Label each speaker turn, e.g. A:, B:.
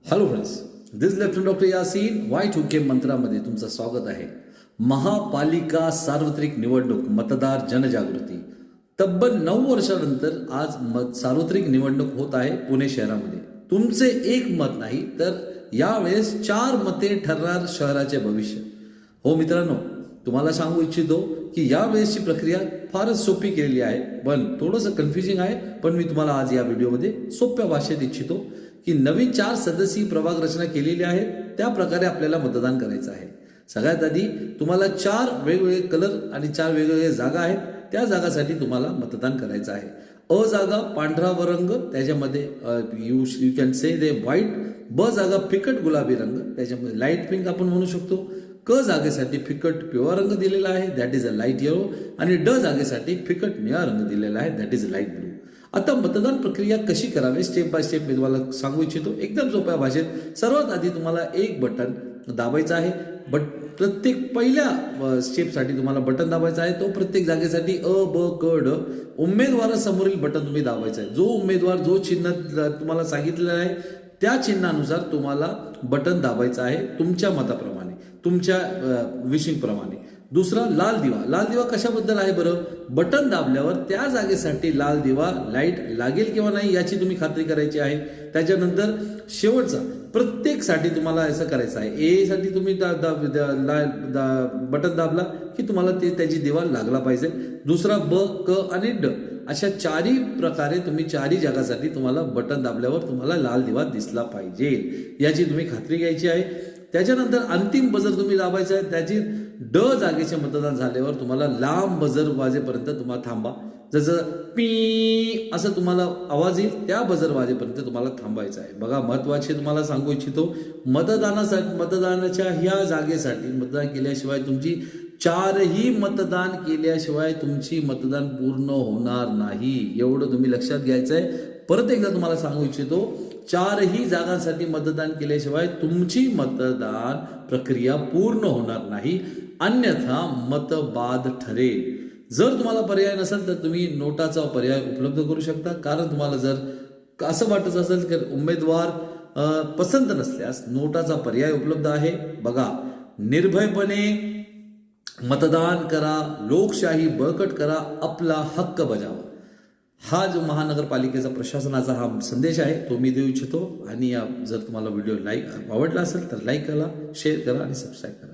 A: Hello friends, दिस lieutenant doctor Yasin Y2K मंत्रामध्ये तुमचं स्वागत आहे. महापालिका सार्वत्रिक निवडणूक मतदार जनजागृती. तब्बल 9 वर्षानंतर आज सार्वत्रिक निवडणूक होत आहे पुणे शहरामध्ये. तुमचे एक मत नाही तर यावेळेस 4 मते ठरणार शहराचे भविष्य. हो मित्रांनो, तुम्हाला सांगू इच्छितो की यावेळेसची प्रक्रिया फारच सोपी केलेली आहे, पण थोडंसं कन्फ्युजिंग आहे. पण मी तुम्हाला आज या व्हिडिओमध्ये सोप्या भाषेत इच्छितो की नवीन 4 सदस्यीय प्रभाग रचना केलेली आहे, त्या प्रकारे आपल्याला मतदान करायचं आहे. सगळ्यात आधी तुम्हाला 4 वेगवेगळे कलर आणि 4 वेगवेगळे जागा आहेत, त्या जागासाठी तुम्हाला मतदान करायचं आहे. अ जागा पांढरा रंग, त्याच्यामध्ये you can say they white. ब जागा फिकट गुलाबी रंग, त्याच्यामध्ये लाईट पिंक आपण म्हणू शकतो. क जागेसाठी फिकट पिवळा रंग दिलेला आहे, that is a light yellow. आणि ड जागेसाठी फिकट निळा रंग दिलेला आहे, that is a light blue. आता मतदान प्रक्रिया कशी करावी स्टेप बाय स्टेप मी तुम्हाला सांगू इच्छितो एकदम सोप्या भाषेत. सर्वात आधी तुम्हाला एक बटन दाबायचं आहे. प्रत्येक पहिल्या स्टेपसाठी तुम्हाला बटन दाबायचं आहे. तो प्रत्येक जागेसाठी अ ब क ड उमेदवारासमोरील बटन तुम्ही दाबायचं आहे. जो उमेदवार जो चिन्ह तुम्हाला सांगितलेलं आहे त्या चिन्हानुसार तुम्हाला बटन दाबायचं आहे, तुमच्या मताप्रमाणे, तुमच्या विशिंगप्रमाणे. दुसरा लाल दिवा. लाल दिवा कशाबद्दल आहे बरं? बटन दाबल्यावर त्या जागेसाठी लाल दिवा लाईट लागेल किंवा नाही याची तुम्ही खात्री करायची आहे. त्याच्यानंतर शेवटचा प्रत्येकसाठी तुम्हाला असं करायचं आहे. ए साठी तुम्ही बटन दाबला की तुम्हाला त्याची दिवा लागला पाहिजे. दुसरा ब क आणि ड अशा 4ही प्रकारे तुम्ही 4ही जागासाठी तुम्हाला बटन दाबल्यावर तुम्हाला लाल दिवा दिसला पाहिजे याची तुम्ही खात्री घ्यायची आहे. त्याच्यानंतर अंतिम बजर तुम्ही दाबायचं आहे. त्याची ड जागेचे मतदान झाल्यावर तुम्हाला लांब बजर वाजेपर्यंत तुम्हाला थांबा. जसं पी असं तुम्हाला आवाज येईल त्या बजर वाजेपर्यंत तुम्हाला थांबायचं आहे. बघा, महत्वाचे तुम्हाला सांगू इच्छितो, मतदानाच्या ह्या जागेसाठी मतदान केल्याशिवाय तुमची 4ही मतदान केल्याशिवाय तुमची मतदान पूर्ण होणार नाही, एवढं तुम्ही लक्षात घ्यायचं आहे. परत एकदा तुम्हाला सांगू इच्छितो, 4ही जागांसाठी मतदान केल्याशिवाय तुमची मतदान प्रक्रिया पूर्ण होणार नाही, अन्यथा मत बाद ठरेल. जर तुम्हाला पर्याय नसेल तर तुम्ही नोटाचा पर्याय उपलब्ध करू शकता. कारण तुम्हाला जर असं वाटत असेल की उमेदवार पसंत नसल्यास नोटाचा पर्याय उपलब्ध आहे. बघा, निर्भयपणे मतदान करा, लोकशाही बळकट करा, आपला हक्क बजावा. हा जो महानगरपालिकेचा प्रशासनाचा हा संदेश आहे तो मी देऊ इच्छितो. आणि जर तुम्हाला व्हिडिओ आवडला असेल तर लाईक करा, शेअर करा आणि सबस्क्राईब करा.